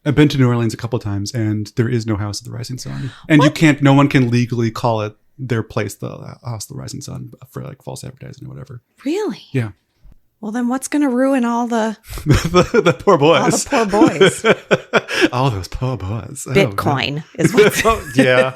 I've been to New Orleans a couple of times, and there is no House of the Rising Sun. And What? no one can legally call it their place, the House of the Rising Sun, for like false advertising or whatever. Really? Yeah. Well, then what's going to ruin all the the poor boys. all the poor boys? All those poor boys. Bitcoin is what's... Oh, yeah.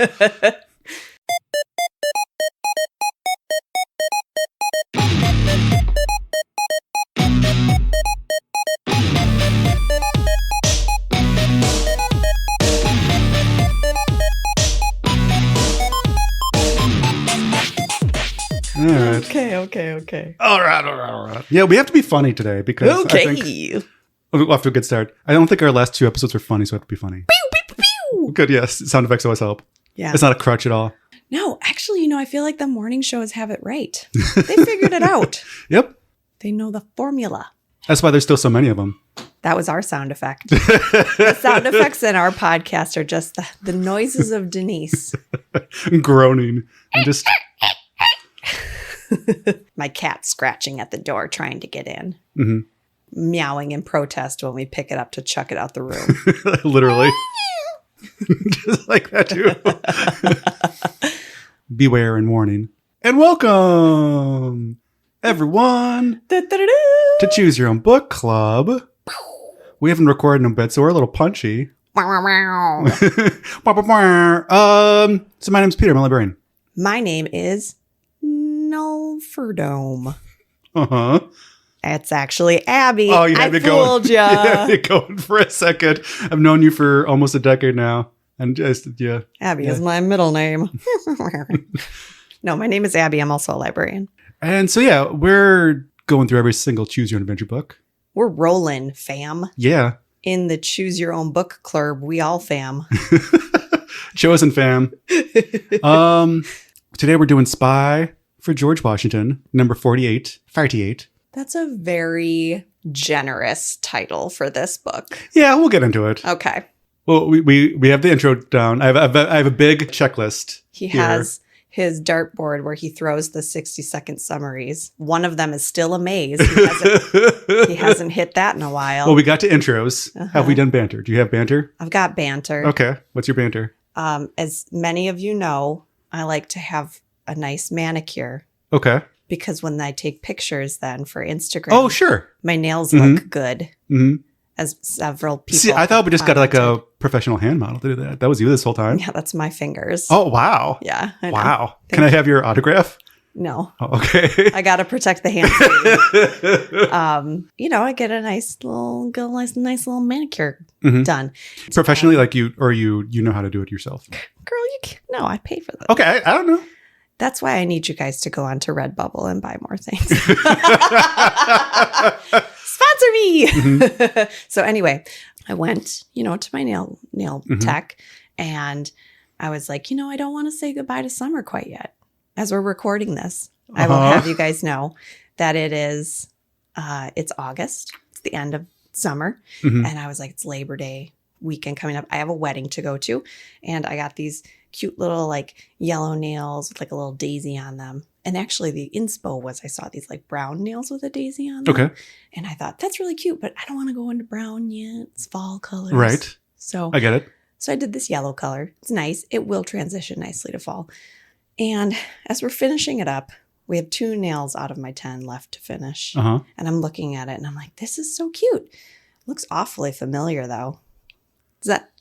All right. Okay. All right. Yeah, we have to be funny today because I think we're off to a good start. I don't think our last 2 episodes were funny, so we have to be funny. Pew, pew, pew, pew. Good, yes. Sound effects always help. Yeah. It's not a crutch at all. No, actually, I feel like the morning shows have it right. They figured it out. Yep. They know the formula. That's why there's still so many of them. That was our sound effect. The sound effects in our podcast are just the noises of Denise. Groaning. And just... My cat scratching at the door trying to get in. Mm-hmm. Meowing in protest when we pick it up to chuck it out the room. Literally. Just like that too. Beware and warning. And welcome, everyone, to Choose Your Own Book Club. We haven't recorded in a bit, so we're a little punchy. So my name's Peter, I'm a librarian. My name is Nulferdome. Uh-huh. It's actually Abby. Oh, you had me fooled going. ya. You had me going for a second. I've known you for almost a decade now. And just, yeah. Abby is my middle name. No, my name is Abby. I'm also a librarian. And so, yeah, we're going through every single Choose Your Own Adventure book. We're rolling, fam. Yeah. In the Choose Your Own Book Club, we all fam. Chosen fam. Today we're doing Spy for George Washington, number 48. That's a very generous title for this book. Yeah, we'll get into it. Okay. Well, we have the intro down. I have a big checklist. He here. has his dartboard where he throws the 60-second summaries. One of them is still a maze. He hasn't hit that in a while. Well, we got to intros. Have we done banter? Do you have banter? I've got banter. Okay. What's your banter? As many of you know, I like to have a nice manicure. Okay. Because when I take pictures then for Instagram, oh, sure, my nails look good. Mm-hmm. As several people. See, I thought we just got like a professional hand model to do that. That was you this whole time. Yeah, that's my fingers. Oh, wow. Yeah. I know. Wow. Can I have your autograph? No. Oh, okay. I got to protect the hands. I get a nice little manicure done. Professionally, like you know how to do it yourself. Girl, you can't. No, I pay for that. Okay, I don't know. That's why I need you guys to go on to Redbubble and buy more things. Sponsor me. Mm-hmm. So anyway, I went, to my nail tech, and I was like, I don't want to say goodbye to summer quite yet. As we're recording this, I will have you guys know that it is, it's August. It's the end of summer. Mm-hmm. And I was like, it's Labor Day weekend coming up. I have a wedding to go to, and I got these cute little like yellow nails with like a little daisy on them. And actually the inspo was I saw these like brown nails with a daisy on them. Okay. And I thought that's really cute, but I don't want to go into brown yet. It's fall colors. Right. So I get it. So I did this yellow color. It's nice. It will transition nicely to fall. And as we're finishing it up, we have 2 nails out of my 10 left to finish. And I'm looking at it and I'm like, this is so cute. Looks awfully familiar though. Does that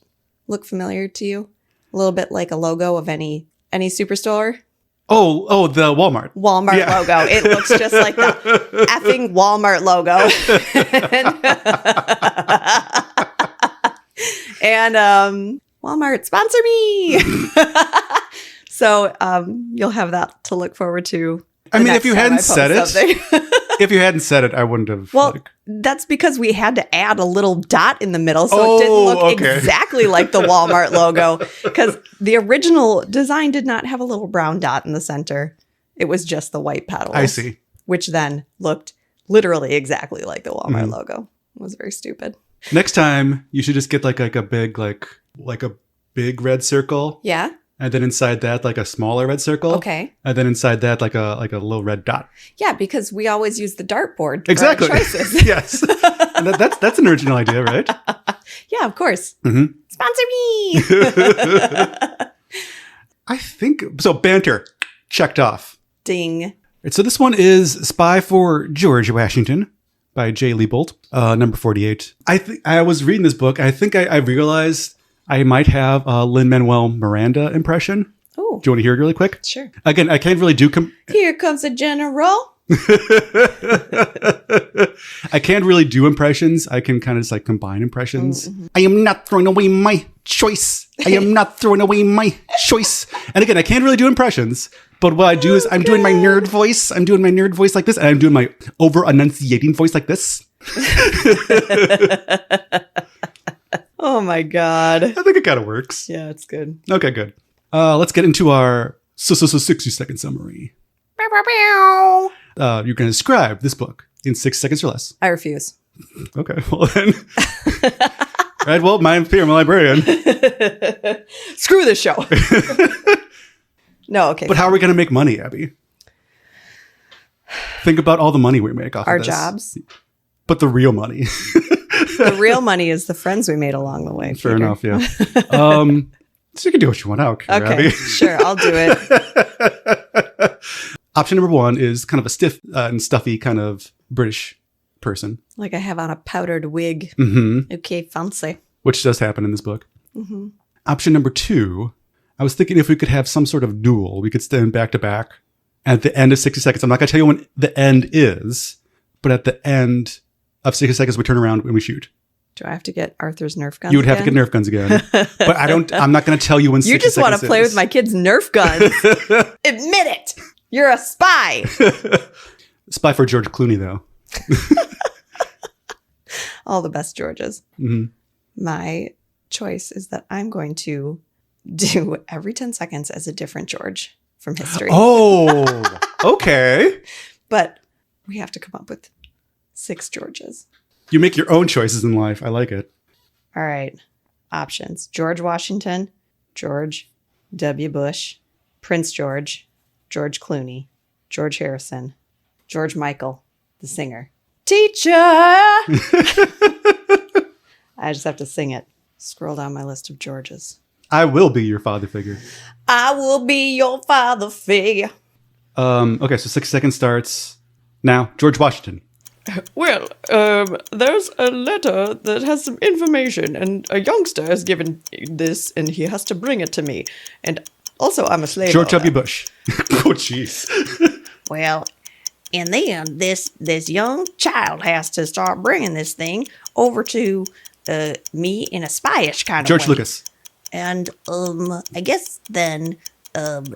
look familiar to you? A little bit like a logo of any superstore. Oh, the Walmart logo. It looks just like the effing Walmart logo. and Walmart, sponsor me. So you'll have that to look forward to. I mean, if you hadn't said it, I wouldn't have. Well, that's because we had to add a little dot in the middle. So it didn't look exactly like the Walmart logo. Because the original design did not have a little brown dot in the center. It was just the white petals. I see. Which then looked literally exactly like the Walmart logo. It was very stupid. Next time, you should just get like a big, like a big red circle. Yeah. And then inside that, like a smaller red circle. Okay. And then inside that, like a little red dot. Yeah, because we always use the dartboard. Exactly. For our choices. Yes. And that's an original idea, right? Yeah, of course. Mm-hmm. Sponsor me. I think so. Banter checked off. Ding. So this one is Spy for George Washington by J. Leibold, number 48. I was reading this book. I think I realized I might have a Lin-Manuel Miranda impression. Oh. Do you want to hear it really quick? Sure. Again, I can't really do... Here comes a general. I can't really do impressions. I can kind of just like combine impressions. Mm-hmm. I am not throwing away my choice. I am not throwing away my choice. And again, I can't really do impressions. But what I do is I'm doing my nerd voice. I'm doing my nerd voice like this. And I'm doing my over-enunciating voice like this. Oh my God. I think it kind of works. Yeah, it's good. Okay, good. Let's get into our 60-second summary. Bow. You're going to describe this book in 6 seconds or less. I refuse. Okay, well then. Right, well, I'm Peter, I'm a librarian. Screw this show. No, okay. But how are we going to make money, Abby? Think about all the money we make off our of this. jobs. But the real money. The real money is the friends we made along the way. Fair Peter. enough, yeah. So you can do what you want. I don't care, Okay, Abby. sure, I'll do it. Option number 1 is kind of a stiff and stuffy kind of British person. Like I have on a powdered wig. Mm-hmm. Okay, fancy. Which does happen in this book. Mm-hmm. Option number 2, I was thinking if we could have some sort of duel, we could stand back to back. At the end of 60 seconds, I'm not going to tell you when the end is, but at the end of 60 seconds, we turn around and we shoot. Do I have to get Arthur's Nerf guns? You would have to get Nerf guns again. But I'm not going to tell you when 60 You just seconds want to play is. with my kids' Nerf guns. Admit it. You're a spy. Spy for George Clooney, though. All the best Georges. Mm-hmm. My choice is that I'm going to do every 10 seconds as a different George from history. Oh, okay. But we have to come up with 6 Georges. You make your own choices in life. I like it. All right. Options. George Washington, George W. Bush, Prince George, George Clooney, George Harrison, George Michael, the singer. Teacher! I just have to sing it. Scroll down my list of Georges. I will be your father figure. I will be your father figure. Okay, so 6 seconds starts now. George Washington. Well, there's a letter that has some information, and a youngster has given this, and he has to bring it to me. And also, I'm a slave George owner. W. Bush. Oh, jeez. Well, and then this young child has to start bringing this thing over to me in a spyish kind of George way. Lucas. And I guess then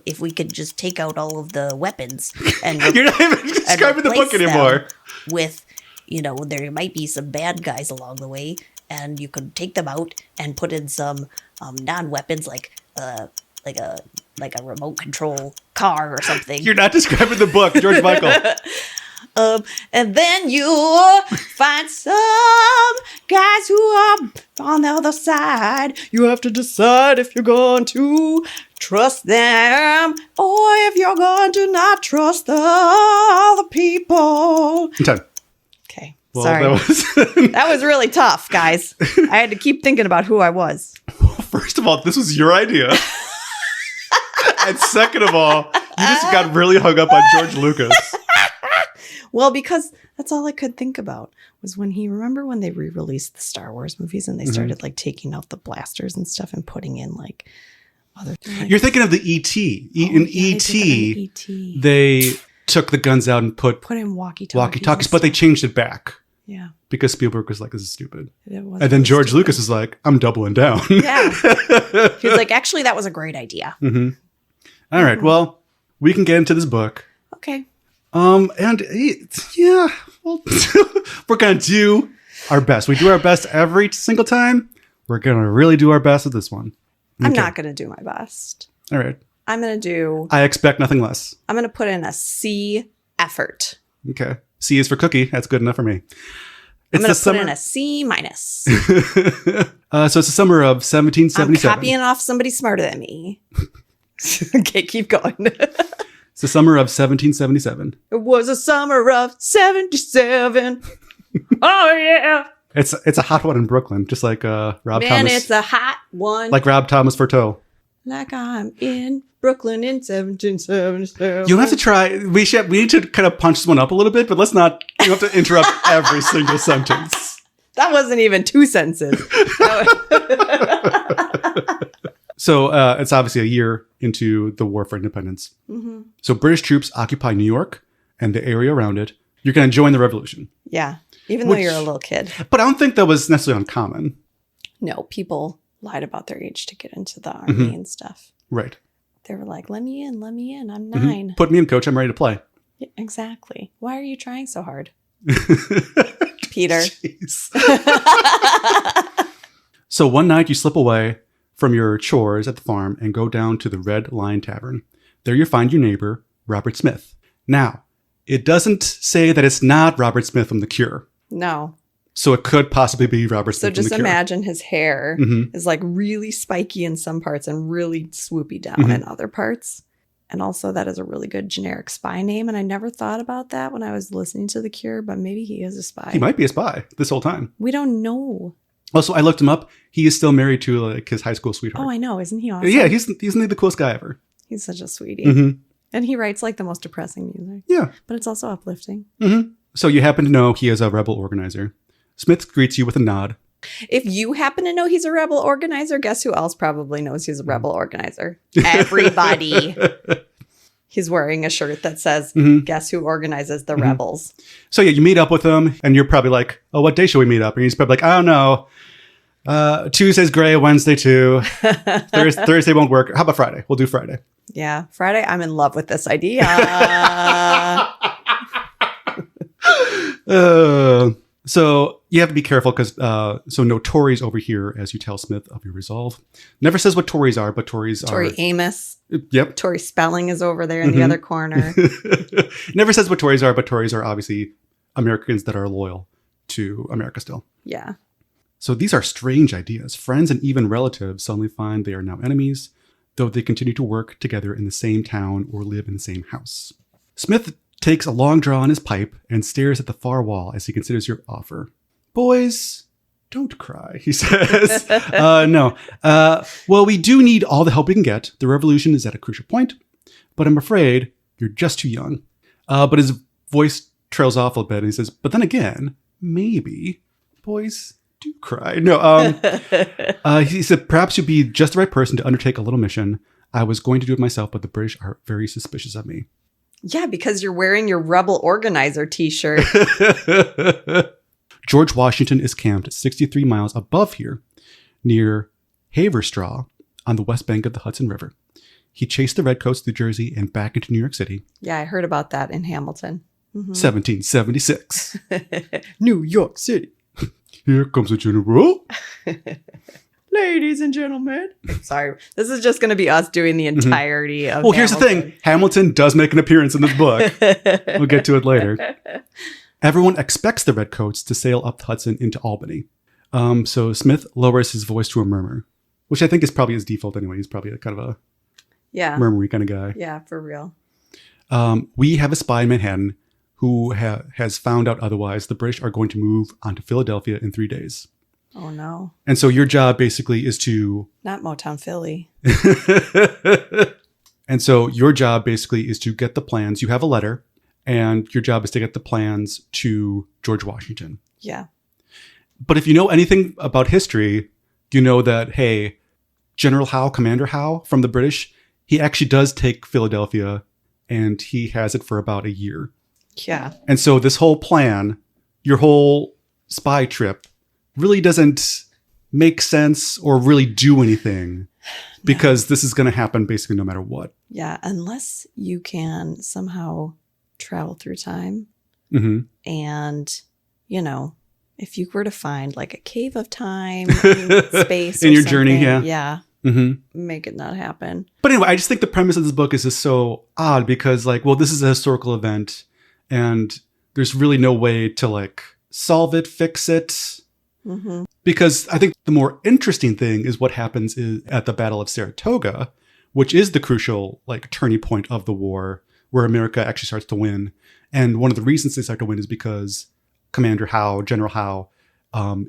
if we could just take out all of the weapons and You're not even describing the book replace them anymore. with, there might be some bad guys along the way, and you could take them out and put in some non-weapons like a remote control car or something. You're not describing the book, George Michael. And then you find some guys who are on the other side. You have to decide if you're going to trust them or if you're going to not trust the other people. Time. Okay. Well, Sorry. That was really tough, guys. I had to keep thinking about who I was. First of all, this was your idea. And second of all, you just got really hung up on George Lucas. Well, because that's all I could think about was when when they re-released the Star Wars movies and they started like taking out the blasters and stuff and putting in like other things. You're thinking of the E.T. In E.T., they took the guns out and put in walkie-talkies. but they changed it back. Yeah. Because Spielberg was like, this is stupid. It was And then really George stupid. Lucas is like, I'm doubling down. Yeah. He was like, actually, that was a great idea. Mm-hmm. All right. Well, we can get into this book. Okay. And yeah, well, we're going to do our best. We do our best every single time. We're going to really do our best with this one. I'm Okay. not going to do my best. All right. I'm going to I expect nothing less. I'm going to put in a C effort. Okay. C is for cookie. That's good enough for me. I'm It's going the to put in summer. a C minus. So it's the summer of 1777. I'm copying off somebody smarter than me. Okay, keep going. It's the summer of 1777. It was a summer of 77. Oh, yeah. It's a hot one in Brooklyn, just like Rob Man, Thomas. it's a hot one. Like Rob Thomas Forteau. Like I'm in Brooklyn in 1777. You'll have to try. We need to kind of punch this one up a little bit, but let's not. You have to interrupt every single sentence. That wasn't even 2 sentences. So it's obviously a year into the War for Independence. Mm-hmm. So British troops occupy New York and the area around it. You're going to join the revolution. Yeah, even though you're a little kid. But I don't think that was necessarily uncommon. No, people lied about their age to get into the army and stuff. Right. They were like, let me in. I'm 9. Put me in, coach. I'm ready to play. Yeah, exactly. Why are you trying so hard? Peter. So one night you slip away from your chores at the farm and go down to the Red Lion Tavern. There you find your neighbor, Robert Smith. Now, it doesn't say that it's not Robert Smith from The Cure. No. So it could possibly be Robert Smith So from just The Cure. imagine his hair is like really spiky in some parts and really swoopy down in other parts. And also that is a really good generic spy name. And I never thought about that when I was listening to The Cure, but maybe he is a spy. He might be a spy this whole time. We don't know. Also, I looked him up. He is still married to like his high school sweetheart. Oh, I know. Isn't he awesome? Yeah, he's the coolest guy ever. He's such a sweetie. Mm-hmm. And he writes like the most depressing music. Yeah. But it's also uplifting. Mm-hmm. So you happen to know he is a rebel organizer. Smith greets you with a nod. If you happen to know he's a rebel organizer, guess who else probably knows he's a rebel organizer? Everybody. He's wearing a shirt that says, guess who organizes the rebels? So yeah, you meet up with him and you're probably like, oh, what day should we meet up? And he's probably like, I don't know. Tuesday's gray, Wednesday too. Thursday won't work. How about Friday? We'll do Friday. Yeah, Friday. I'm in love with this idea. So you have to be careful because so no Tories over here as you tell Smith of your resolve. Never says what Tories are, but Tories Tori are. Amos. Yep. Tori Spelling is over there in the other corner. Never says what Tories are, but Tories are obviously Americans that are loyal to America still. Yeah. So these are strange ideas. Friends and even relatives suddenly find they are now enemies, though they continue to work together in the same town or live in the same house. Smith takes a long draw on his pipe and stares at the far wall as he considers your offer. Boys, don't cry, he says. No. Well, we do need all the help we can get. The revolution is at a crucial point, but I'm afraid you're just too young. But his voice trails off a bit and he says, but then again, maybe. Boys, do cry. No, he said, perhaps you'd be just the right person to undertake a little mission. I was going to do it myself, but the British are very suspicious of me. Yeah, because you're wearing your rebel organizer t-shirt. George Washington is camped 63 miles above here, near Haverstraw, on the west bank of the Hudson River. He chased the Redcoats through Jersey and back into New York City. Yeah, I heard about that in Hamilton. 1776. New York City. Here comes a general. Ladies and gentlemen. Sorry. This is just going to be us doing the entirety of Well, here's the thing. Hamilton does make an appearance in this book. We'll get to it later. Everyone expects the Redcoats to sail up the Hudson into Albany. So Smith lowers his voice to a murmur, which I think is probably his default anyway. He's probably a kind of a murmury kind of guy. Yeah, for real. We have a spy in Manhattan who has found out otherwise. The British are going to move on to Philadelphia in 3 days. Oh, no. And so your job basically is to... Not Motown Philly. And so your job basically is to get the plans. You have a letter, and your job is to get the plans to George Washington. Yeah. But if you know anything about history, you know that, hey, General Howe, Commander Howe from the British, he actually does take Philadelphia, and he has it for about a year. Yeah. And so this whole plan, your whole spy trip, really doesn't make sense or really do anything because this is going to happen basically no matter what. Yeah, unless you can somehow travel through time. And, you know, if you were to find like a cave of time in space in your journey, yeah, make it not happen. But anyway, I just think the premise of this book is just so odd because like, well, this is a historical event and there's really no way to like solve it, fix it. Because I think the more interesting thing is what happens at the Battle of Saratoga, which is the crucial like turning point of the war where America actually starts to win. And one of the reasons they start to win is because Commander Howe, General Howe,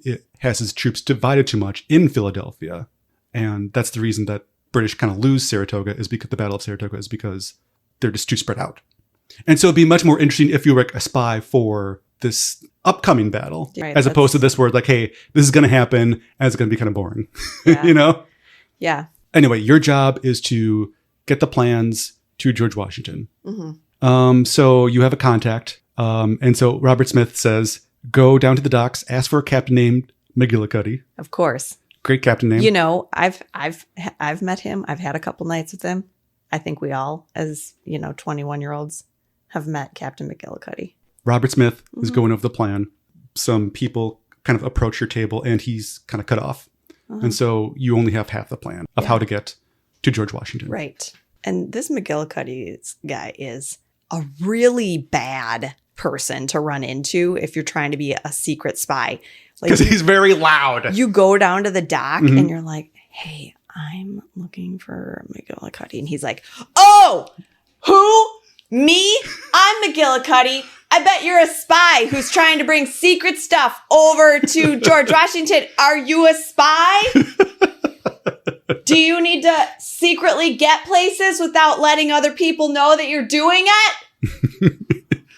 it has his troops divided too much in Philadelphia. And that's the reason that British kind of lose Saratoga, is because the Battle of Saratoga is because they're just too spread out. And so it'd be much more interesting if you were like a spy for this upcoming battle, Right, as opposed to this where like, hey, this is going to happen and it's going to be kind of boring, Yeah. you know? Yeah. Anyway, your job is to get the plans to George Washington. So you have a contact. And so Robert Smith says, go down to the docks, ask for a captain named McGillicuddy. Of course. Great captain name. You know, I've met him. I've had a couple nights with him. I think we all, as 21-year-olds, have met Captain McGillicuddy. Robert Smith is going over the plan. Some people kind of approach your table and he's kind of cut off. And so you only have half the plan of how to get to George Washington. Right. And this McGillicuddy guy is a really bad person to run into if you're trying to be a secret spy. Like, Because he's very loud. you go down to the dock and you're like, hey, I'm looking for McGillicuddy. And he's like, oh, who? Me? I'm McGillicuddy. I bet you're a spy who's trying to bring secret stuff over to George Washington. Are you a spy? Do you need to secretly get places without letting other people know that you're doing it?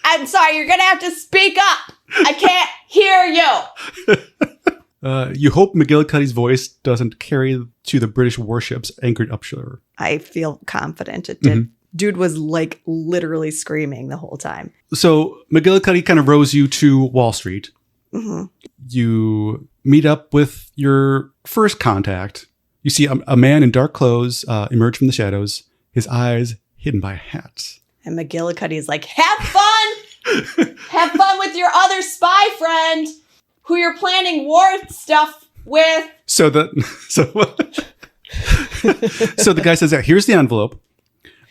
I'm sorry, you're going to have to speak up. I can't hear you. You hope McGillicuddy's voice doesn't carry to the British warships anchored upshore. I feel confident it did. Dude was like literally screaming the whole time. So McGillicuddy kind of rows you to Wall Street. You meet up with your first contact. You see a man in dark clothes emerge from the shadows, his eyes hidden by a hat. And McGillicuddy's like, have fun! Have fun with your other spy friend who you're planning war stuff with. So the guy says, here's the envelope.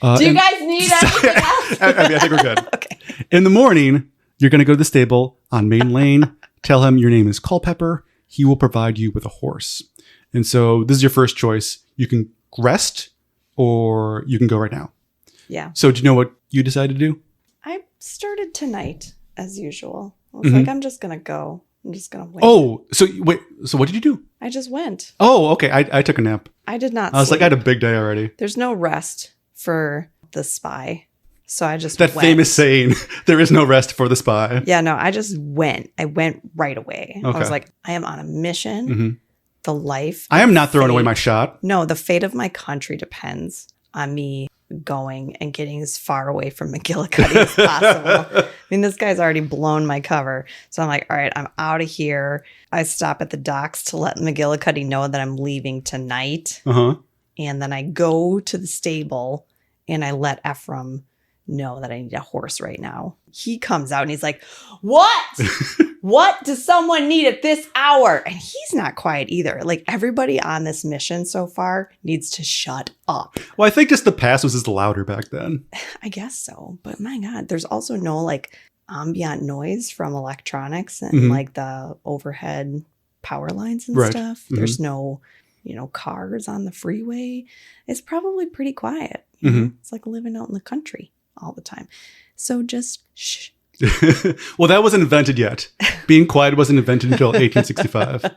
Do you guys need anything else? I think we're good. Okay. In the morning, you're going to go to the stable on Main Lane. Tell him your name is Culpepper. He will provide you with a horse. And so this is your first choice. You can rest or you can go right now. Yeah. So do you know what you decided to do? I started tonight as usual. I was like, I'm just going to go. I'm just going to wait. Oh, so wait. So what did you do? I just went. Oh, okay. I took a nap. I did not I was like, sleep. I had a big day already. There's no rest for the spy. So I just That went. famous saying, there is no rest for the spy. Yeah, no, I just went. I went right away. I Okay. was like, I am on a mission. The life. I am not throwing away fate- my shot. No, the fate of my country depends on me going and getting as far away from McGillicuddy as possible. I mean, this guy's already blown my cover. So I'm like, all right, I'm out of here. I stop at the docks to let McGillicuddy know that I'm leaving tonight. And then I go to the stable and I let Ephraim know that I need a horse right now. He comes out and he's like, what? What does someone need at this hour? And he's not quiet either. Like, everybody on this mission so far needs to shut up. Well, I think just the past was just louder back then. I guess so. But my God, there's also no like ambient noise from electronics and like the overhead power lines and stuff. There's no, cars on the freeway. It's probably pretty quiet. You know? It's like living out in the country all the time. So just shh. Well, that wasn't invented yet. Being quiet wasn't invented until 1865.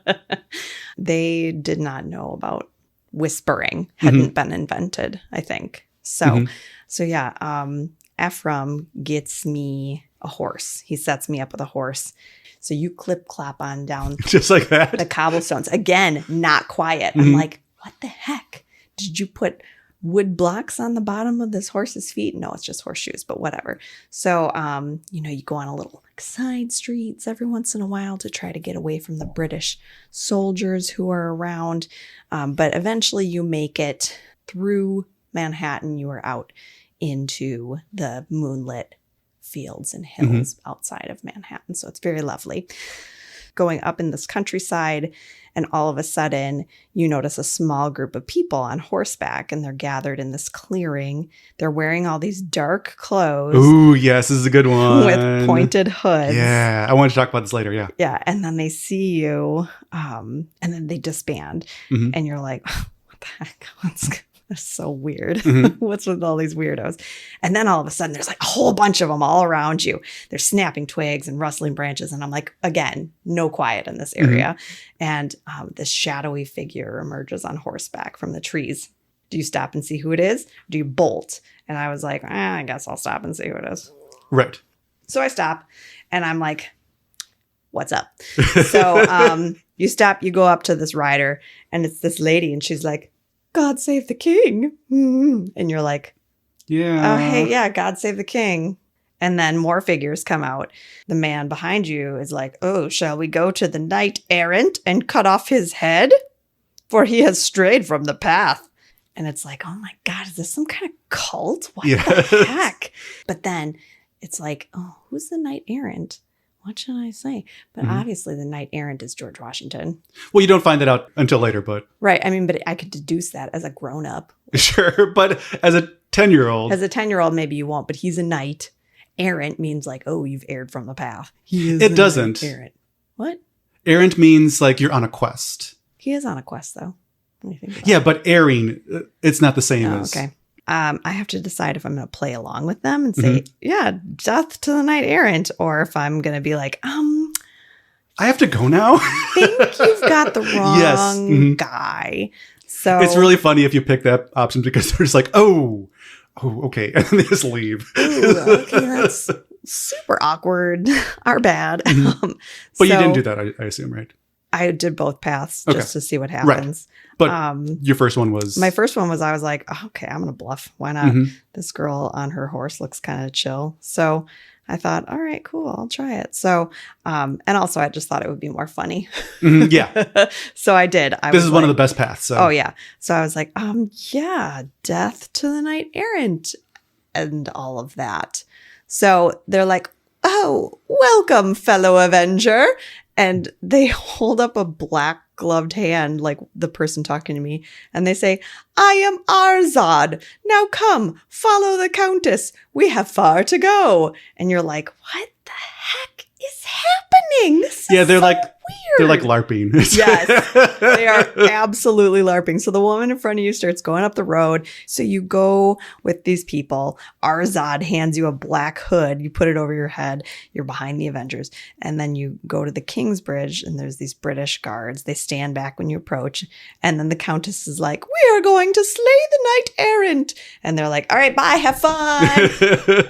They did not know about whispering. Hadn't been invented, I think. So yeah, Ephraim gets me a horse. He sets me up with a horse. So you clip clop on down Just like that. the cobblestones. Again, not quiet. I'm like, what the heck? Did you put wood blocks on the bottom of this horse's feet? No, it's just horseshoes, but whatever. So, you go on a little side streets every once in a while to try to get away from the British soldiers who are around. But eventually you make it through Manhattan. You are out into the moonlit fields and hills outside of Manhattan. So it's very lovely. Going up in this countryside, and all of a sudden you notice a small group of people on horseback, and they're gathered in this clearing. They're wearing all these dark clothes. Ooh, yes, this is a good one. With pointed hoods. Yeah, I want to talk about this later, yeah. Yeah, and then they see you, and then they disband. And you're like, what the heck? That's so weird. Mhm. What's with all these weirdos? And then all of a sudden, there's like a whole bunch of them all around you. They're snapping twigs and rustling branches. And I'm like, again, no quiet in this area. And this shadowy figure emerges on horseback from the trees. Do you stop and see who it is? Do you bolt? And I was like, I guess I'll stop and see who it is. Right. So I stop and I'm like, what's up? So you stop, you go up to this rider and it's this lady and she's like, God save the king. And you're like, Yeah. oh, hey, yeah, God save the king. And then more figures come out. The man behind you is like, oh, shall we go to the knight errant and cut off his head? For he has strayed from the path. And it's like, oh my God, is this some kind of cult? What the heck? But then it's like, oh, who's the knight errant? What should I say? But obviously the knight errant is George Washington. Well, you don't find that out until later, but. Right. I mean, but I could deduce that as a grown-up. Sure. But as a 10-year-old. As a 10-year-old, maybe you won't, but he's a knight. Errant means like, oh, you've erred from the path. He is It doesn't. errant. What? Errant means like you're on a quest. He is on a quest, though. Let me think about Yeah, but erring, it's not the same it. Oh, as. okay. I have to decide if I'm going to play along with them and say, yeah, death to the knight errant, or if I'm going to be like, I have to go now. think you've got the wrong Yes. guy. So It's really funny if you pick that option because they're just like, oh, okay. And then they just leave. ooh, okay, that's super awkward. Our bad. But you didn't do that, I assume, right? I did both paths Okay. just to see what happens. But your first one was. My first one was I was like, oh, okay, I'm going to bluff. Why not? Mhm. This girl on her horse looks kind of chill. So I thought, all right, cool, I'll try it. So, and also I just thought it would be more funny. Yeah. So I did. This is one of the best paths. So. Oh, yeah. So I was like, yeah, death to the knight errant and all of that. So they're like, oh, welcome, fellow Avenger. And they hold up a black gloved hand, like the person talking to me, and they say, I am Arzad. Now come, follow the Countess. We have far to go. And you're like, what the heck is happening? This is They're so like. weird. They're like LARPing. Yes, they are absolutely LARPing. So the woman in front of you starts going up the road. So you go with these people. Arzad hands you a black hood. You put it over your head. You're behind the Avengers. And then you go to the King's Bridge and there's these British guards. They stand back when you approach. And then the Countess is like, we are going to slay the knight errant. And they're like, all right, bye, have fun.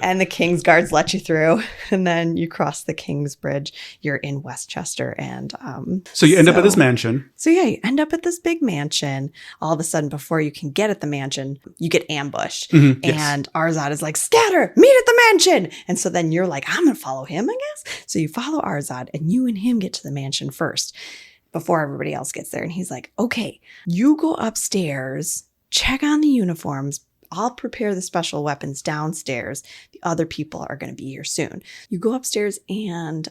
And the King's guards let you through. And then you cross the King's Bridge. You're in Westchester. And So you end up at this mansion. So yeah, you end up at this big mansion. All of a sudden, before you can get at the mansion, you get ambushed. Mhm, yes. And Arzad is like, scatter, meet at the mansion. And so then you're like, I'm going to follow him, I guess. So you follow Arzad and you and him get to the mansion first before everybody else gets there. And he's like, okay, you go upstairs, check on the uniforms. I'll prepare the special weapons downstairs. The other people are going to be here soon. You go upstairs and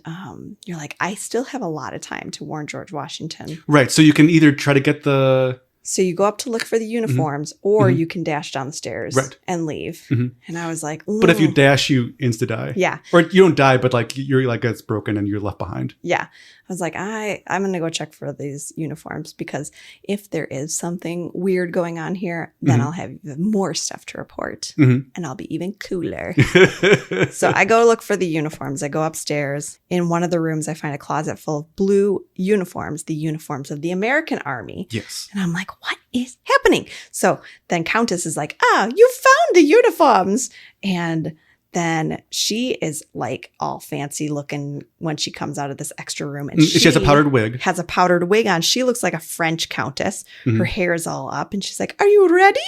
you're like, I still have a lot of time to warn George Washington. Right. So you can either try to get the. So you go up to look for the uniforms or you can dash down the stairs Right. and leave. Mhm. And I was like, But if you dash, you insta die. Yeah. Or you don't die, but like you're like it's broken and you're left behind. Yeah. I was like, I'm going to go check for these uniforms because if there is something weird going on here, then I'll have even more stuff to report and I'll be even cooler. So I go look for the uniforms. I go upstairs. In one of the rooms, I find a closet full of blue uniforms, the uniforms of the American Army. Yes. And I'm like, what is happening? So then Countess is like, you found the uniforms. And then she is like all fancy looking when she comes out of this extra room. And She has a powdered wig. Has a powdered wig on. She looks like a French countess. Her hair is all up. And she's like, are you ready?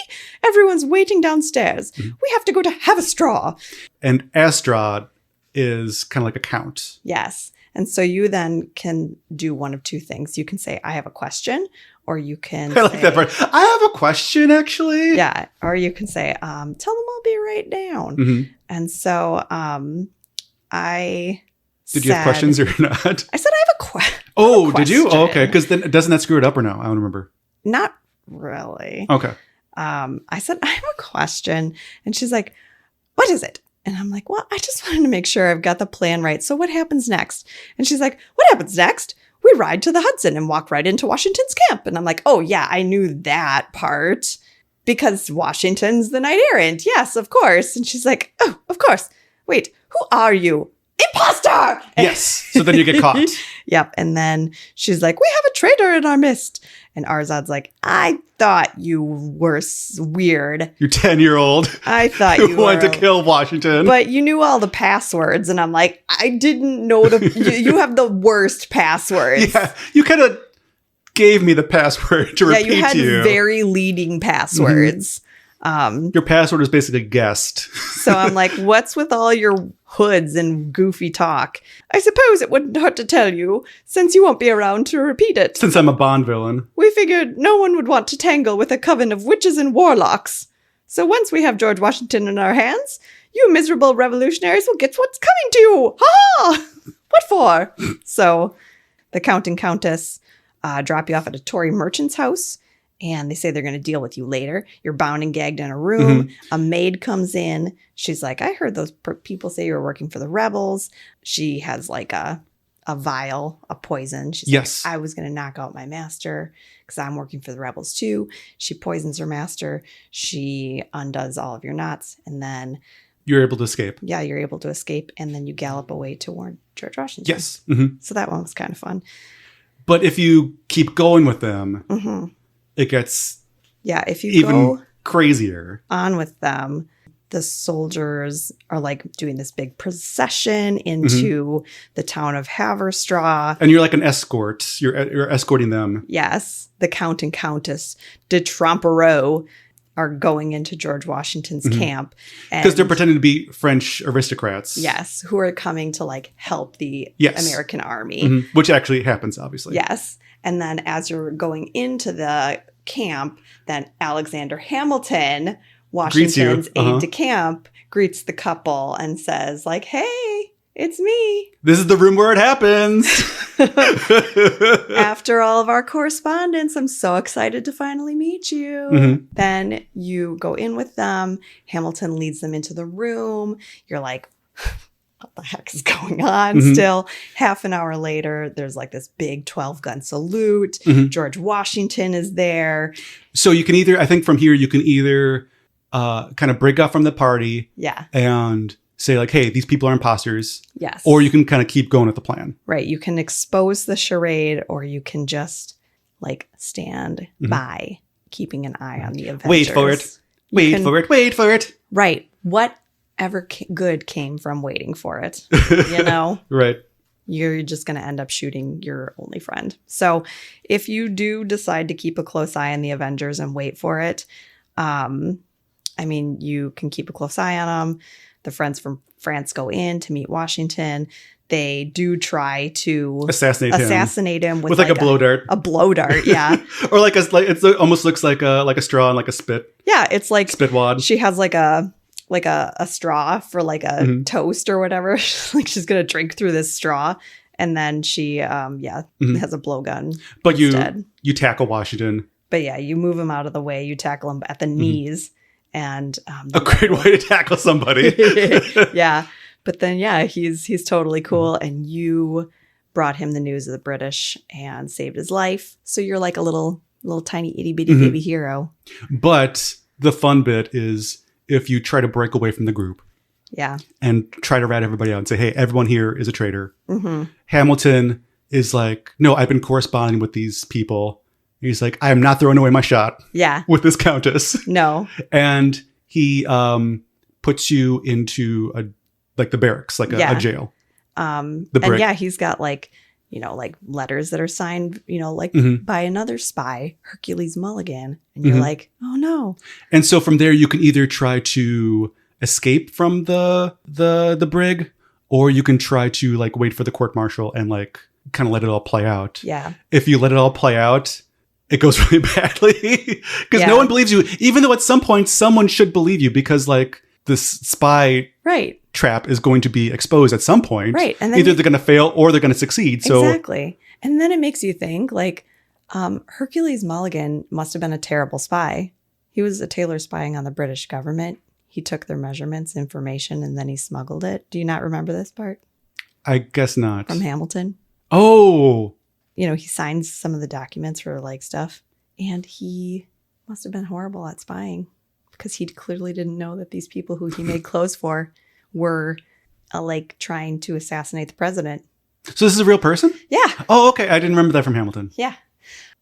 Everyone's waiting downstairs. We have to go to have a straw. And Astrad is kind of like a count. Yes. And so you then can do one of two things. You can say, I have a question, or you can I like that part. I have a question, actually. Yeah. Or you can say, tell them I'll be right down. Mhm. And so I Did you have questions or not? I said, I have a question. Oh, did you? Oh, question. okay. Because then doesn't that screw it up or no? I don't remember. Not really. Okay. I said, I have a question. And she's like, what is it? And I'm like, well, I just wanted to make sure I've got the plan right. So what happens next? And she's like, what happens next? We ride to the Hudson and walk right into Washington's camp. And I'm like, oh, yeah, I knew that part. because Washington's the knight errant. Yes, of course. And she's like, oh, of course. Wait, who are you? Imposter! Yes. So then you get caught. Yep. And then she's like, we have a traitor in our midst. And Arzad's like, I thought you were weird. You're 10-year-old. I thought you wanted were to kill Washington. But you knew all the passwords. And I'm like, I didn't know you have the worst passwords. Yeah. You kind of gave me the password to repeat Yeah, you had you. very leading passwords. Your password is basically guessed. So I'm like, what's with all your hoods and goofy talk? I suppose it wouldn't hurt to tell you, since you won't be around to repeat it. Since I'm a Bond villain. We figured no one would want to tangle with a coven of witches and warlocks. So once we have George Washington in our hands, you miserable revolutionaries will get what's coming to you. Ha! What for? So the Count and Countess drop you off at a Tory merchant's house. And they say they're going to deal with you later. You're bound and gagged in a room. Mm-hmm. A maid comes in. She's like, I heard those people say you were working for the rebels. She has like a vial, a poison. She's Yes. like, I was going to knock out my master because I'm working for the rebels too. She poisons her master. She undoes all of your knots. And then, You're able to escape. yeah, you're able to escape. And then you gallop away to warn George Washington. Yes. Mm-hmm. So that one was kind of fun. But if you keep going with them, Mm-hmm. it gets Yeah, if you even go crazier. on with them, the soldiers are like doing this big procession into the town of Haverstraw. And you're like an escort. You're escorting them. Yes, the Count and Countess de Trompereau are going into George Washington's camp. Because they're and- pretending to be French aristocrats. Yes, who are coming to like help the Yes. American army. Mhm. Which actually happens, obviously. Yes. And then as you're going into the camp, then Alexander Hamilton, Washington's Uh-huh. aide de camp, greets the couple and says, like, hey, it's me. This is the room where it happens. After all of our correspondence, I'm so excited to finally meet you. Mhm. Then you go in with them. Hamilton leads them into the room. You're like, what the heck is going on still? Half an hour later, there's like this big 12-gun salute. George Washington is there. So you can either, I think from here, you can either kind of break off from the party Yeah. and say like, hey, these people are imposters. Yes. Or you can kind of keep going with the plan. Right. You can expose the charade or you can just like stand by keeping an eye on the Avengers. Wait for it. Wait for it. Wait for it. Right. Whatever good came from waiting for it, you know? Right. You're just going to end up shooting your only friend. So if you do decide to keep a close eye on the Avengers and wait for it, I mean, you can keep a close eye on them. The friends from France go in to meet Washington. They do try to Assassinate him with like a blow dart. A blow dart, yeah. Or like it almost looks like a straw and like a spit Yeah, it's like wad. she has like a straw for like a toast or whatever. Like she's gonna drink through this straw, and then she has a blowgun. But instead. you tackle Washington. But yeah, you move him out of the way. You tackle him at the knees, and A great way to tackle somebody. yeah. But then he's totally cool, and you brought him the news of the British and saved his life. So you're like a little tiny itty bitty baby hero. But the fun bit is if you try to break away from the group. Yeah. And try to rat everybody out and say, hey, everyone here is a traitor. Hamilton is like, no, I've been corresponding with these people. He's like, I am not throwing away my shot Yeah. with this countess. No. And he puts you into the barracks, like a jail. And brick. yeah, he's got like letters that are signed, by another spy, Hercules Mulligan. And you're like, oh no. And so from there, you can either try to escape from the brig, or you can try to like wait for the court martial and like kind of let it all play out. Yeah. If you let it all play out, it goes really badly because no one believes you, even though at some point someone should believe you because like this spy Right. trap is going to be exposed at some point. Right. And then either they're going to fail or they're going to succeed. So exactly. And then it makes you think like Hercules Mulligan must have been a terrible spy. He was a tailor spying on the British government. He took their measurements, information, and then he smuggled it. Do you not remember this part? I guess not. From Hamilton. Oh, He signs some of the documents for like stuff, and he Must have been horrible at spying because he clearly didn't know that these people who he made clothes for were like trying to assassinate the president. So this is a real person? Yeah. Oh, okay. I didn't remember that from Hamilton. Yeah.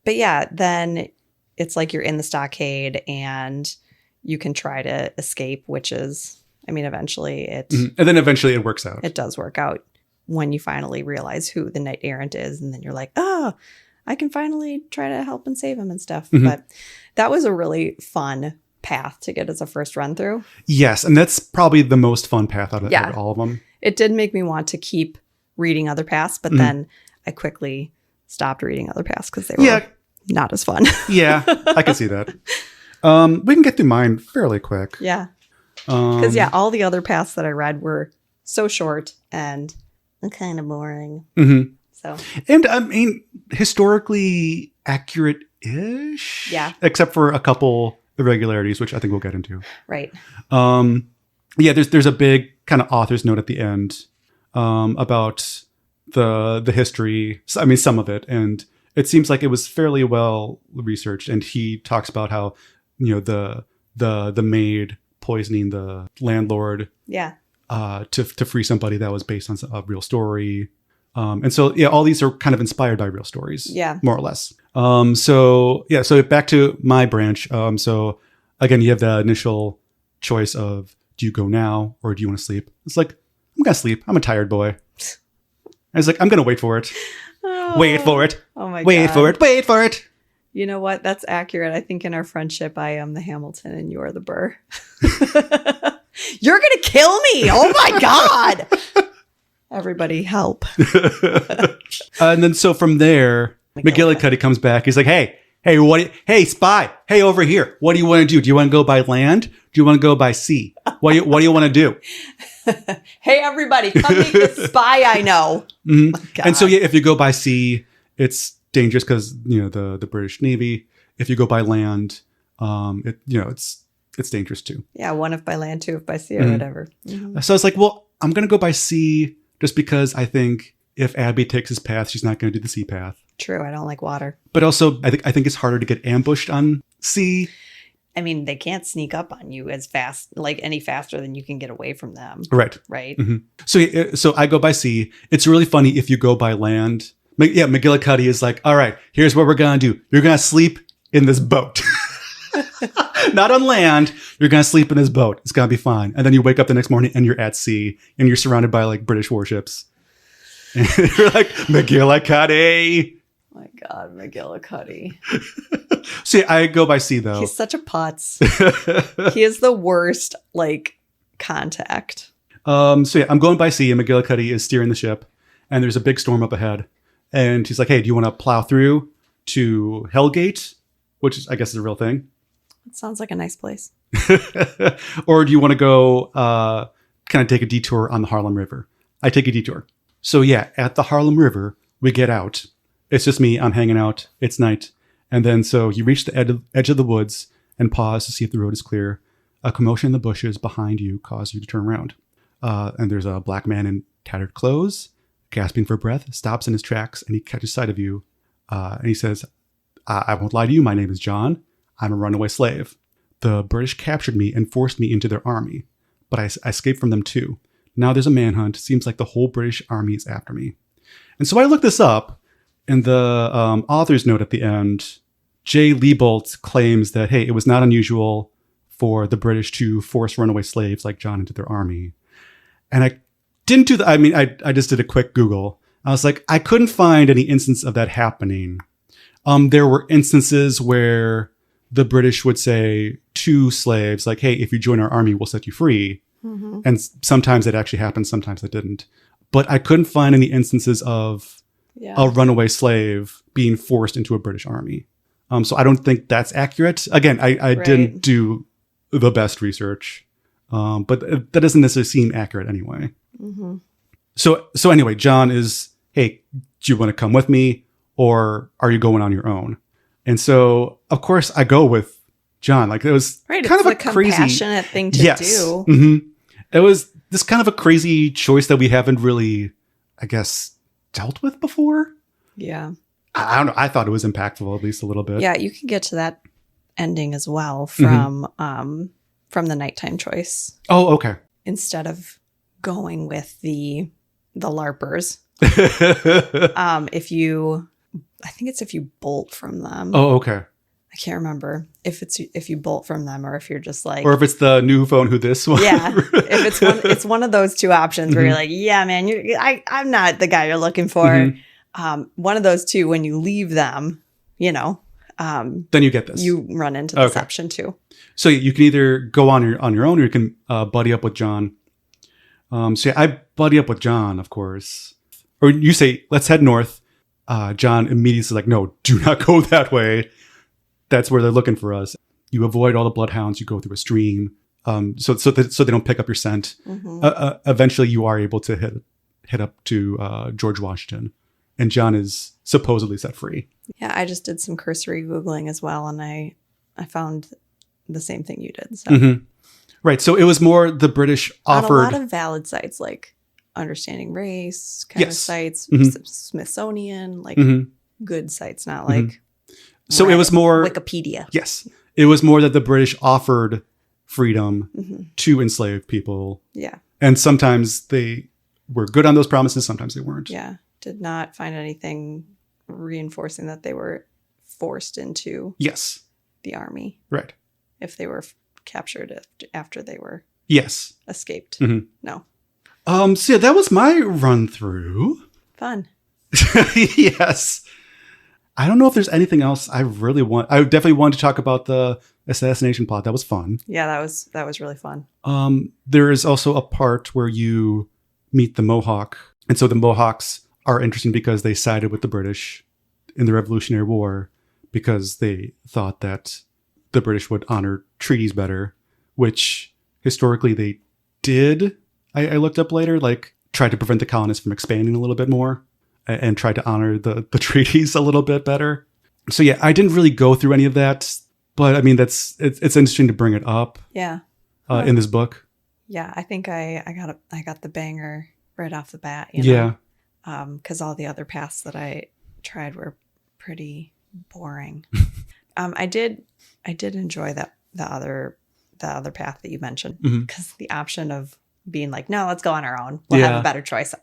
But yeah, then it's like you're in the stockade and you can try to escape, which is, I mean, eventually it... Mm-hmm. And then eventually it works out. It does work out when you finally realize who the knight errant is. And then you're like, oh, I can finally try to help and save him and stuff. Mm-hmm. But that was a really fun path to get as a first run through. Yes. And that's probably the most fun path out of all of them. It did make me want to keep reading other paths, but then I quickly stopped reading other paths because they were not as fun. Yeah, I can see that. We can get through mine fairly quick. Yeah. Because, all the other paths that I read were so short and kind of boring. Mm-hmm. So. And I mean, historically accurate-ish. Yeah. Except for a couple irregularities, which I think we'll get into. Right. Yeah, there's a big kind of author's note at the end about the history. I mean, some of it. And it seems like it was fairly well researched. And he talks about how, the maid poisoning the landlord to free somebody that was based on a real story. And so, all these are kind of inspired by real stories, more or less. So back to my branch. So again, you have the initial choice of, do you go now or do you want to sleep? It's like, I'm going to sleep. I'm a tired boy. I was like, I'm going to wait for it. Oh. Wait for it. Oh my God. Wait for it. You know what? That's accurate. I think in our friendship, I am the Hamilton and you are the Burr. You're going to kill me. Oh my God. Everybody help. And then so from there, McGillicuddy comes back. He's like, hey, spy. Hey, over here. What do you want to do? Do you want to go by land? Do you want to go by sea? What do you want to do? Hey, everybody, come meet this spy I know. Mm-hmm. Oh, and so, if you go by sea, it's dangerous because, the British Navy. If you go by land, it's dangerous too. Yeah, one if by land, two if by sea or whatever. Mm-hmm. So I was like, well, I'm going to go by sea just because I think if Abby takes his path, she's not going to do the sea path. True, I don't like water. But also, I think it's harder to get ambushed on sea. I mean, they can't sneak up on you as fast, like any faster than you can get away from them. Right. Right. Mm-hmm. So I go by sea. It's really funny if you go by land. Yeah, McGillicuddy is like, all right, here's what we're going to do. You're going to sleep in this boat. Not on land. You're going to sleep in this boat. It's going to be fine. And then you wake up the next morning and you're at sea and you're surrounded by like British warships. And you're like, McGillicuddy. My God, McGillicuddy. See, I go by sea though. He's such a putz. He is the worst, contact. I'm going by sea and McGillicuddy is steering the ship and there's a big storm up ahead. And he's like, hey, do you want to plow through to Hellgate? Which is, I guess, is a real thing. It sounds like a nice place. Or do you want to go kind of take a detour on the Harlem River? I take a detour. So at the Harlem River, we get out. It's just me. I'm hanging out. It's night. And then so you reach the edge of the woods and pause to see if the road is clear. A commotion in the bushes behind you causes you to turn around. And there's a black man in tattered clothes, gasping for breath, stops in his tracks, and he catches sight of you. And he says, I won't lie to you. My name is John. I'm a runaway slave. The British captured me and forced me into their army. But I escaped from them too. Now there's a manhunt. Seems like the whole British army is after me. And so I looked this up. In the author's note at the end, J. Leibold claims that, hey, it was not unusual for the British to force runaway slaves like John into their army. And I didn't do that. I mean, I just did a quick Google. I was like, I couldn't find any instance of that happening. There were instances where the British would say to slaves, like, hey, if you join our army, we'll set you free. Mm-hmm. And sometimes it actually happened. Sometimes it didn't. But I couldn't find any instances of a runaway slave being forced into a British army. So I don't think that's accurate. Again, I didn't do the best research, but that doesn't necessarily seem accurate anyway. Mm-hmm. So anyway, John is, hey, do you want to come with me or are you going on your own? And so, of course, I go with John. Like, it was kind of a crazy, compassionate thing to do. Mm-hmm. It was this kind of a crazy choice that we haven't really, I guess, dealt with before. Yeah. I don't know. I thought it was impactful, at least a little bit. Yeah, you can get to that ending as well from the nighttime choice. Oh, okay. Instead of going with the LARPers, if you bolt from them. Oh, okay. I can't remember if you bolt from them or if you're just like, Or if it's the new phone, who this one. yeah, if it's one of those two options where you're like, yeah, man, I'm not the guy you're looking for. One of those two, when you leave them, then you get this. You run into this option too. So you can either go on your own, or you can buddy up with John. So yeah, I buddy up with John, of course. Or you say, let's head north. John immediately is like, no, do not go that way. That's where they're looking for us. You avoid all the bloodhounds. You go through a stream, so they don't pick up your scent. Eventually, you are able to hit up to George Washington, and John is supposedly set free. Yeah, I just did some cursory Googling as well, and I found the same thing you did. So. Right. So it was more the British offered on a lot of valid sites like Understanding Race kind of sites, Smithsonian, like good sites, not like. So it was more Wikipedia. Yes. It was more that the British offered freedom to enslaved people. Yeah. And sometimes they were good on those promises. Sometimes they weren't. Yeah. Did not find anything reinforcing that they were forced into the army. Right. If they were captured after they were escaped. No. So yeah, that was my run through. Fun. Yes. I don't know if there's anything else I really want. I definitely wanted to talk about the assassination plot. That was fun. Yeah, that was really fun. There is also a part where you meet the Mohawk. And so the Mohawks are interesting because they sided with the British in the Revolutionary War because they thought that the British would honor treaties better, which historically they did. I looked up later, like tried to prevent the colonists from expanding a little bit more and tried to honor the treaties a little bit better. So yeah, I didn't really go through any of that, but I mean, it's interesting to bring it up. Yeah. In this book. Yeah. I think I got the banger right off the bat. Cause all the other paths that I tried were pretty boring. I did enjoy the other path that you mentioned, because the option of being like, no, let's go on our own. We'll have a better choice.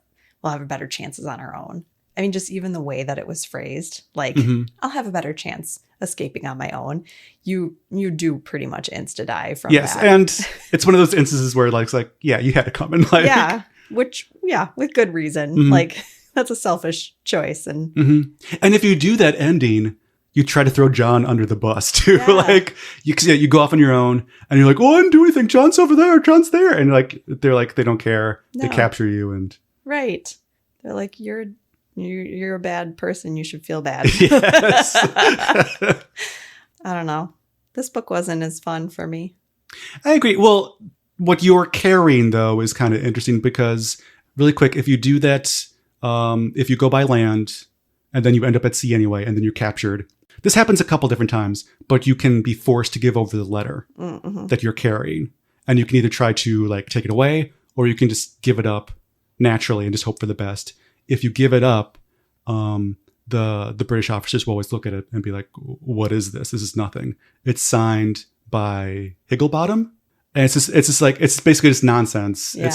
We'll have better chances on our own. I mean, just even the way that it was phrased, like, I'll have a better chance escaping on my own. You do pretty much insta die from that. Yes, and it's one of those instances where it's like, yeah, you had to come and like, with good reason. Like, that's a selfish choice, and and if you do that ending, you try to throw John under the bus too. Like you go off on your own, and you're like, oh, I didn't do anything. John's over there. John's there, and they're like, they don't care. No. They capture you, and right. They're like, you're a bad person. You should feel bad. Yes. I don't know. This book wasn't as fun for me. I agree. Well, what you're carrying though is kind of interesting because really quick, if you do that, if you go by land and then you end up at sea anyway, and then you're captured. This happens a couple different times, but you can be forced to give over the letter that you're carrying. And you can either try to like take it away, or you can just give it up naturally and just hope for the best. If you give it up, the British officers will always look at it and be like, what is this? This is nothing. It's signed by Higglebottom. And it's basically just nonsense. Yeah.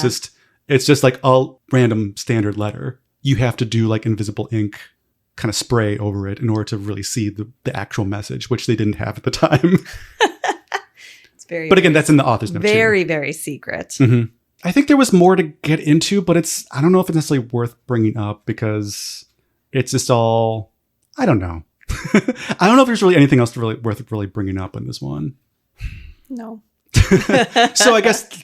It's just like a random standard letter. You have to do like invisible ink kind of spray over it in order to really see the actual message, which they didn't have at the time. It's very, but again, that's in the author's note. Very, very secret. I think there was more to get into, but I don't know if it's necessarily worth bringing up because it's just all, I don't know. I don't know if there's really anything else worth really bringing up in this one. No. So I guess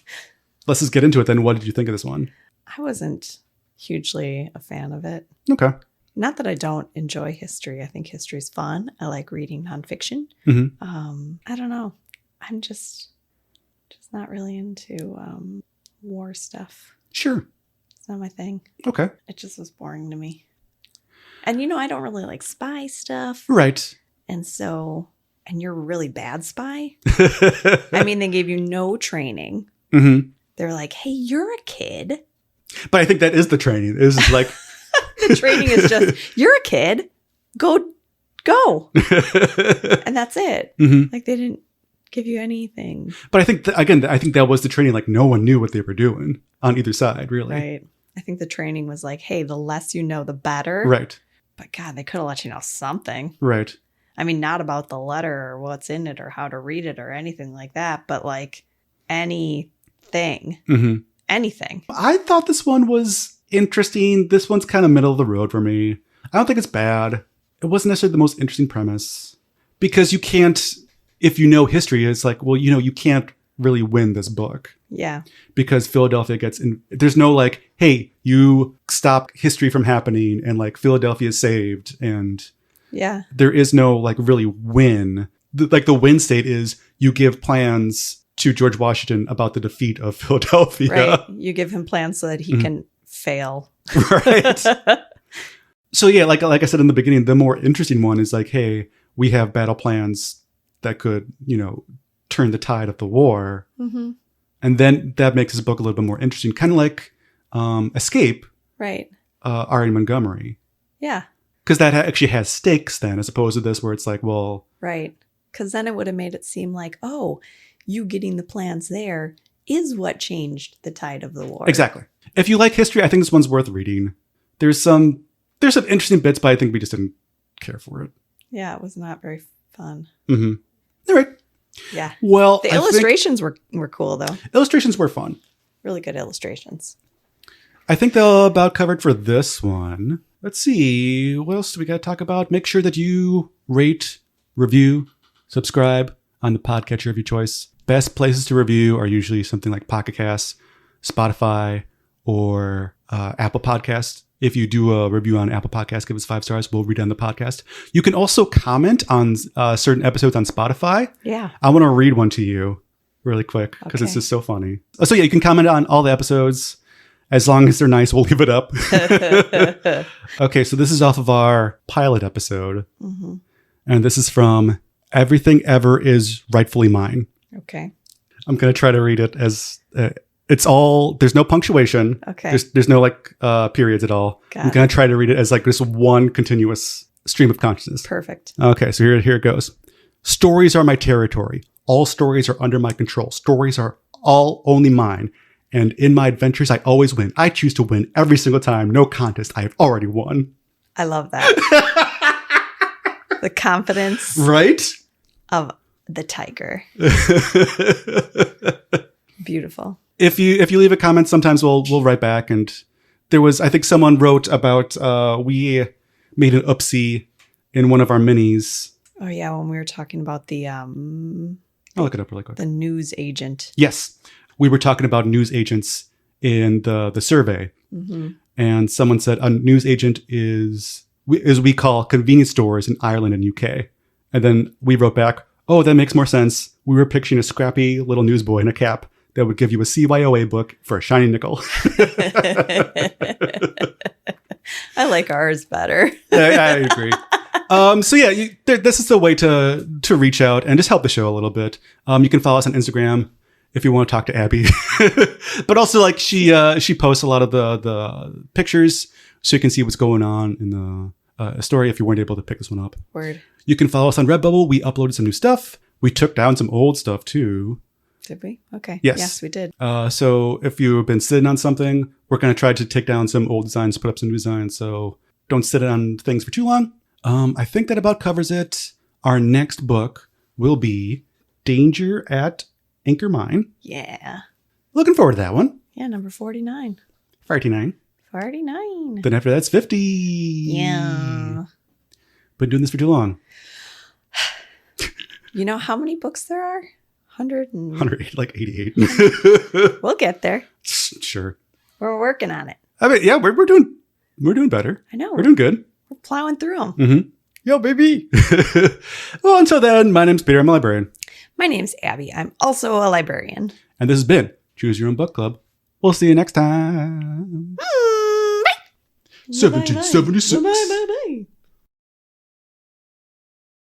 let's just get into it then. What did you think of this one? I wasn't hugely a fan of it. Okay. Not that I don't enjoy history. I think history is fun. I like reading nonfiction. I don't know. I'm just not really into war stuff. Sure. It's not my thing. Okay. It just was boring to me. And I don't really like spy stuff. Right. And you're a really bad spy. I mean, they gave you no training. They're like, hey, you're a kid. But I think that is the training. It is like... The training is just, you're a kid. Go go. And that's it. Mm-hmm. Like they didn't give you anything. But I think, I think that was the training. Like no one knew what they were doing on either side, really. Right. I think the training was like, hey, the less you know, the better. Right. But God, they could have let you know something. Right. I mean, not about the letter or what's in it or how to read it or anything like that, but like anything. Mm-hmm. Anything. I thought this one was interesting. This one's kind of middle of the road for me. I don't think it's bad. It wasn't necessarily the most interesting premise because you can't, if you know history, it's like, well, you can't really win this book. Yeah. Because Philadelphia gets in, there's no like, hey, you stop history from happening and like Philadelphia is saved. And yeah, there is no like really win. The win state is you give plans to George Washington about the defeat of Philadelphia. Right. You give him plans so that he can fail. Right. So yeah, like I said in the beginning, the more interesting one is like, hey, we have battle plans that could, turn the tide of the war. Mm-hmm. And then that makes this book a little bit more interesting. Kind of like Escape. Right. R.A. Montgomery. Yeah. Because that actually has stakes then, as opposed to this where it's like, well. Right. Because then it would have made it seem like, oh, you getting the plans there is what changed the tide of the war. Exactly. If you like history, I think this one's worth reading. There's some interesting bits, but I think we just didn't care for it. Yeah, it was not very fun. Mm-hmm. All right. Yeah. Well, the illustrations were cool, though. Illustrations were fun. Really good illustrations. I think they'll about covered for this one. Let's see. What else do we got to talk about? Make sure that you rate, review, subscribe on the podcatcher of your choice. Best places to review are usually something like Pocket Casts, Spotify, or Apple Podcasts. If you do a review on Apple Podcasts, give us 5 stars. We'll read on the podcast. You can also comment on certain episodes on Spotify. Yeah. I want to read one to you really quick because it's just so funny. So yeah, you can comment on all the episodes. As long as they're nice, we'll leave it up. Okay, so this is off of our pilot episode. Mm-hmm. And this is from Everything Ever Is Rightfully Mine. Okay. I'm going to try to read it as it's all, there's no punctuation. Okay. There's no like periods at all. I'm going to try to read it as like this one continuous stream of consciousness. Perfect. Okay, so here it goes. Stories are my territory. All stories are under my control. Stories are all only mine. And in my adventures, I always win. I choose to win every single time. No contest. I have already won. I love that. The confidence. Right? Of the tiger. Beautiful. If you leave a comment, sometimes we'll write back. And there was, I think someone wrote about, we made an oopsie in one of our minis. Oh yeah, when we were talking about the I'll look it up really quick. The news agent. Yes. We were talking about news agents in the survey. Mm-hmm. And someone said a news agent is we call convenience stores in Ireland and UK. And then we wrote back, oh, that makes more sense. We were picturing a scrappy little newsboy in a cap that would give you a CYOA book for a shiny nickel. I like ours better. I agree. So yeah, this is the way to reach out and just help the show a little bit. You can follow us on Instagram if you want to talk to Abby. But also like she posts a lot of the pictures so you can see what's going on in the story if you weren't able to pick this one up. Word. You can follow us on Redbubble. We uploaded some new stuff. We took down some old stuff too. Did we? Okay. Yes, we did. So if you've been sitting on something, we're going to try to take down some old designs, put up some new designs. So don't sit on things for too long. I think that about covers it. Our next book will be Danger at Anchor Mine. Yeah. Looking forward to that one. Yeah, number 49. 49. 49. Then after that's 50. Yeah. Been doing this for too long. You know how many books there are? 100, like 88. We'll get there. Sure. We're working on it. I mean, yeah, we're doing better. I know. We're doing good. We're plowing through them. Mm-hmm. Yo, baby. Well, until then, my name's Peter. I'm a librarian. My name's Abby. I'm also a librarian. And this has been Choose Your Own Book Club. We'll see you next time. Bye. 1776. Bye.